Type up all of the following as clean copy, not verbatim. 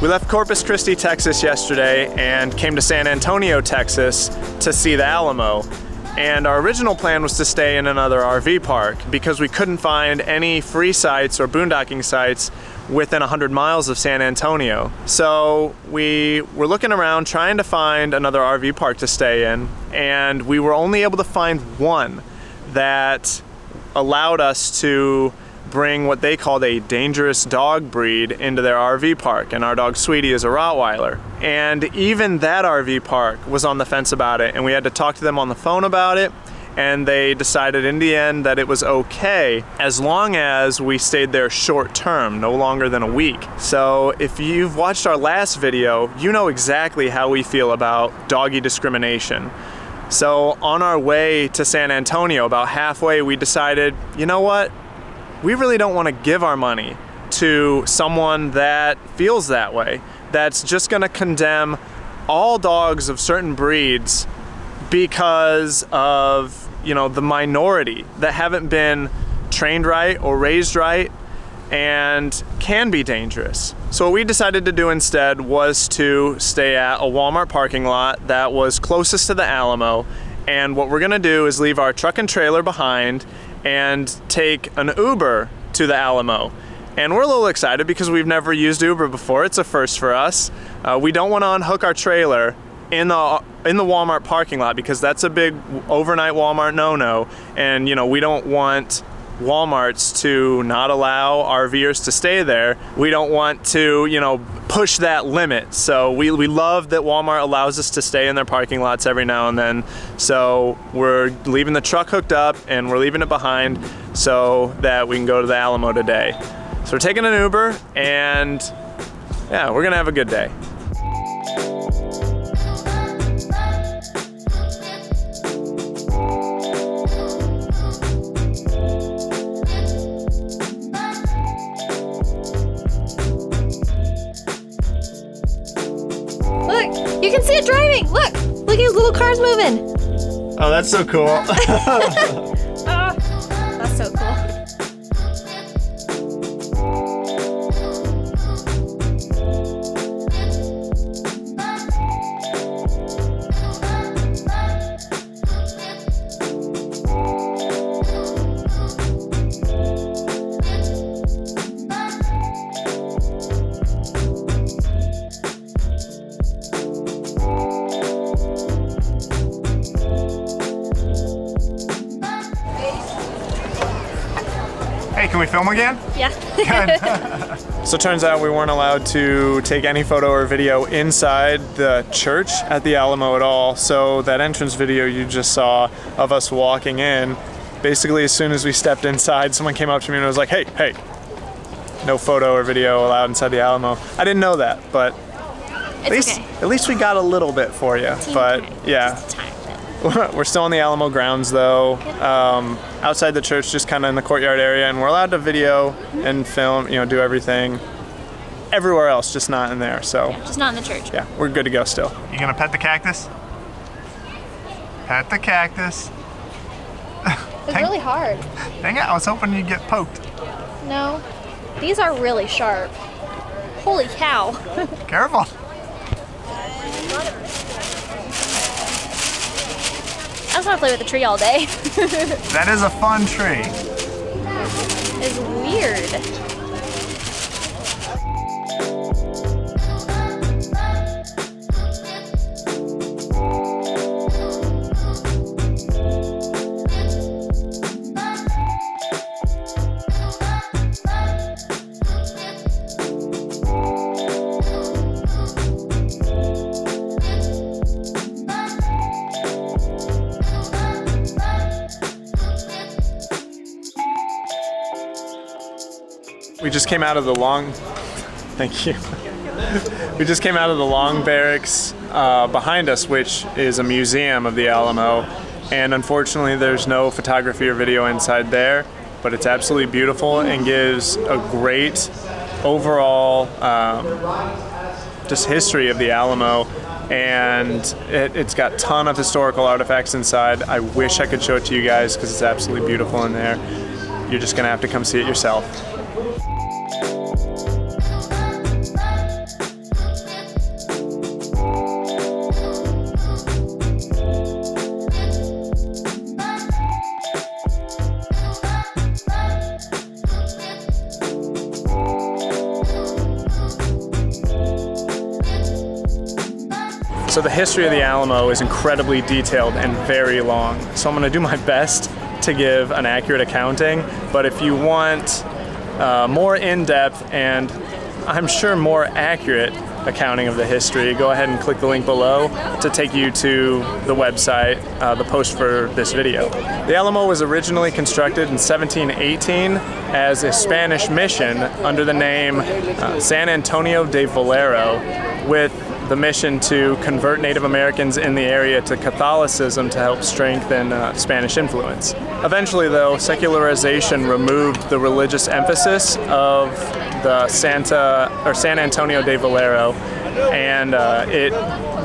We left Corpus Christi, Texas yesterday and came to San Antonio, Texas to see the Alamo. And our original plan was to stay in another RV park because we couldn't find any free sites or boondocking sites within 100 miles of San Antonio. So we were looking around trying to find another RV park to stay in, and we were only able to find one that allowed us to bring what they called a dangerous dog breed into their RV park, and our dog Sweetie is a Rottweiler. And even that RV park was on the fence about it, and we had to talk to them on the phone about it, and they decided in the end that it was okay as long as we stayed there short term, no longer than a week. So if you've watched our last video, you know exactly how we feel about doggy discrimination. So on our way to San Antonio, about halfway, we decided, you know what? We really don't want to give our money to someone that feels that way, that's just going to condemn all dogs of certain breeds because of, you know, the minority that haven't been trained right or raised right and can be dangerous. So what we decided to do instead was to stay at a Walmart parking lot that was closest to the Alamo, and what we're going to do is leave our truck and trailer behind and take an Uber to the Alamo. And we're a little excited because we've never used Uber before. It's a first for us. We don't want to unhook our trailer in the Walmart parking lot because that's a big overnight Walmart no-no. And you know, we don't want Walmarts to not allow RVers to stay there. We don't want to, you know, push that limit. So we love that Walmart allows us to stay in their parking lots every now and then. So we're leaving the truck hooked up and we're leaving it behind so that we can go to the Alamo today. So we're taking an Uber and yeah, we're gonna have a good day. You can see it driving! Look! Look at his little cars moving! Oh, that's so cool. That's so cool. Hey, can we film again? Yeah. Good. So it turns out we weren't allowed to take any photo or video inside the church at the Alamo at all. So that entrance video you just saw of us walking in, basically as soon as we stepped inside, someone came up to me and was like, hey, no photo or video allowed inside the Alamo. I didn't know that, but at least we got a little bit for you. But yeah. We're still on the Alamo grounds though, outside the church, just kind of in the courtyard area, and we're allowed to video and film, you know, do everything everywhere else, just not in there. So yeah, just not in the church. Yeah, we're good to go still. You gonna pet the cactus? Pet the cactus. It's really hard. Dang it, I was hoping you'd get poked. No, these are really sharp. Holy cow. Careful. I just want to play with the tree all day. That is a fun tree. It's weird. We just came out of the long, thank you. We just came out of the long barracks behind us, which is a museum of the Alamo. And unfortunately, there's no photography or video inside there, but it's absolutely beautiful and gives a great overall just history of the Alamo. And it's got a ton of historical artifacts inside. I wish I could show it to you guys because it's absolutely beautiful in there. You're just gonna have to come see it yourself. So the history of the Alamo is incredibly detailed and very long. So I'm going to do my best to give an accurate accounting, but if you want more in-depth and I'm sure more accurate accounting of the history, go ahead and click the link below to take you to the website, the post for this video. The Alamo was originally constructed in 1718 as a Spanish mission under the name San Antonio de Valero, with the mission to convert Native Americans in the area to Catholicism to help strengthen Spanish influence. Eventually, though, secularization removed the religious emphasis of the San Antonio de Valero, and it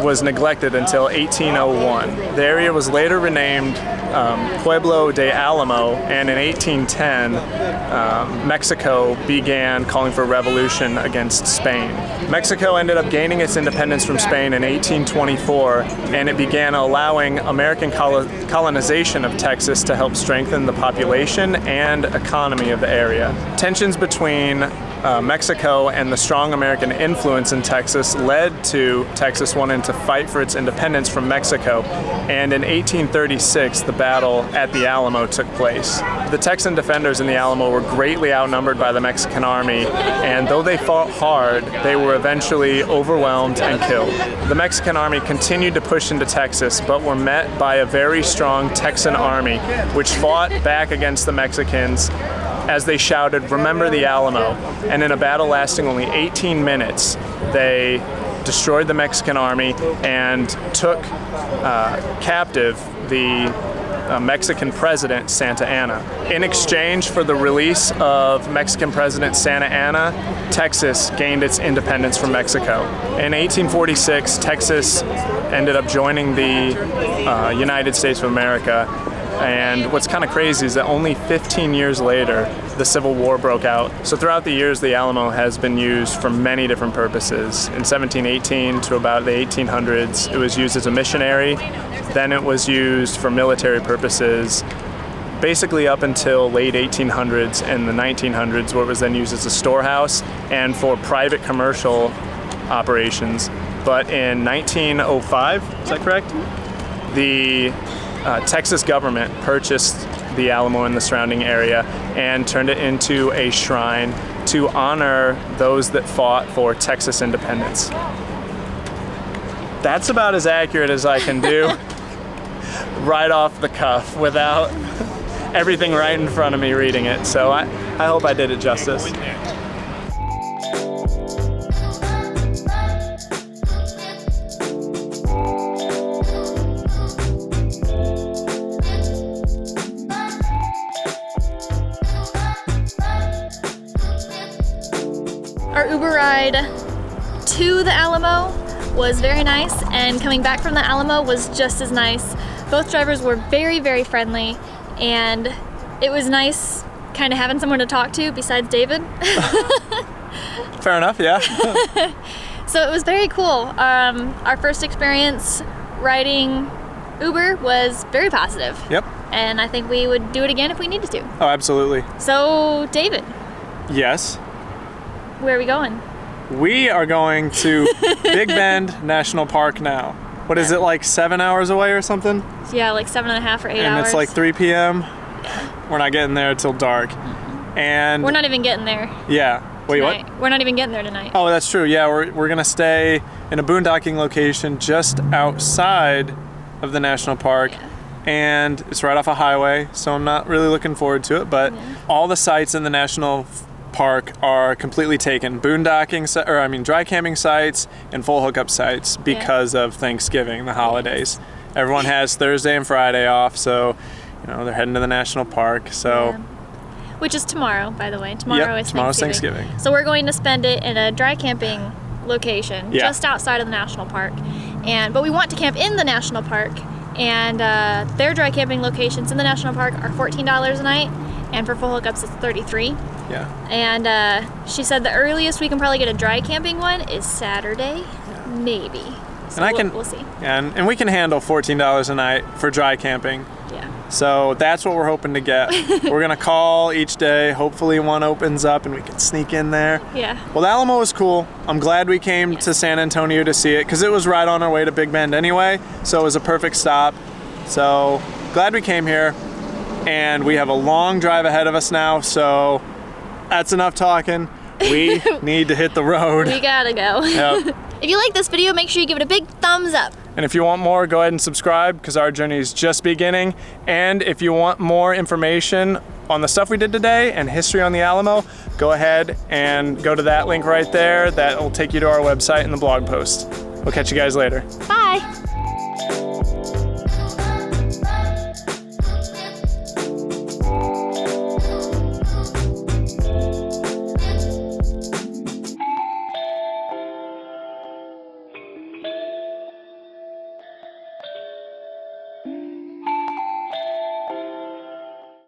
was neglected until 1801. The area was later renamed Pueblo de Alamo, and in 1810, Mexico began calling for a revolution against Spain. Mexico ended up gaining its independence from Spain in 1824, and it began allowing American colonization of Texas to help strengthen the population and economy of the area. Tensions between Mexico and the strong American influence in Texas led to Texas wanting to fight for its independence from Mexico, and in 1836 the battle at the Alamo took place. The Texan defenders in the Alamo were greatly outnumbered by the Mexican army, and though they fought hard, they were eventually overwhelmed and killed. The Mexican army continued to push into Texas, but were met by a very strong Texan army, which fought back against the Mexicans as they shouted, "Remember the Alamo." And in a battle lasting only 18 minutes, they destroyed the Mexican army and took captive the Mexican president, Santa Anna. In exchange for the release of Mexican President Santa Anna, Texas gained its independence from Mexico. In 1846, Texas ended up joining the United States of America. And what's kind of crazy is that only 15 years later, the Civil War broke out. So throughout the years, the Alamo has been used for many different purposes. In 1718 to about the 1800s, it was used as a missionary. Then it was used for military purposes, basically up until late 1800s and the 1900s, where it was then used as a storehouse and for private commercial operations. But in 1905, is that correct? The Texas government purchased the Alamo and the surrounding area and turned it into a shrine to honor those that fought for Texas independence. That's about as accurate as I can do right off the cuff without everything right in front of me reading it. So I hope I did it justice. Our Uber ride to the Alamo was very nice, and coming back from the Alamo was just as nice. Both drivers were very, very friendly, and it was nice kind of having someone to talk to besides David. Fair enough, yeah. So it was very cool. Our first experience riding Uber was very positive. Yep. And I think we would do it again if we needed to. Oh, absolutely. So, David. Yes. Where are we going? We are going to Big Bend National Park now. What is it, like 7 hours away or something? Yeah, like 7.5 or 8 hours. And it's like 3 p.m. We're not getting there till dark. And we're not even getting there. Yeah. Wait, tonight. what? We're not even getting there tonight. Oh, that's true. Yeah, we're gonna stay in a boondocking location just outside of the national park. Yeah. And it's right off a highway, so I'm not really looking forward to it, but all the sites in the national park are completely taken. Boondocking, dry camping sites and full hookup sites because of Thanksgiving, the holidays. Everyone has Thursday and Friday off, so they're heading to the national park. So, which is tomorrow, by the way. Tomorrow's Thanksgiving. So we're going to spend it in a dry camping location just outside of the national park, but we want to camp in the national park. And their dry camping locations in the national park are $14 a night, and for full hookups it's $33. Yeah. And she said the earliest we can probably get a dry camping one is Saturday, maybe. So and we'll see. And we can handle $14 a night for dry camping. Yeah. So that's what we're hoping to get. We're gonna call each day. Hopefully one opens up and we can sneak in there. Yeah. Well, the Alamo was cool. I'm glad we came to San Antonio to see it because it was right on our way to Big Bend anyway. So it was a perfect stop. So glad we came here. And we have a long drive ahead of us now. So that's enough talking. We need to hit the road. We gotta go. Yep. If you like this video, make sure you give it a big thumbs up. And if you want more, go ahead and subscribe because our journey is just beginning. And if you want more information on the stuff we did today and history on the Alamo, go ahead and go to that link right there. That will take you to our website and the blog post. We'll catch you guys later. Bye.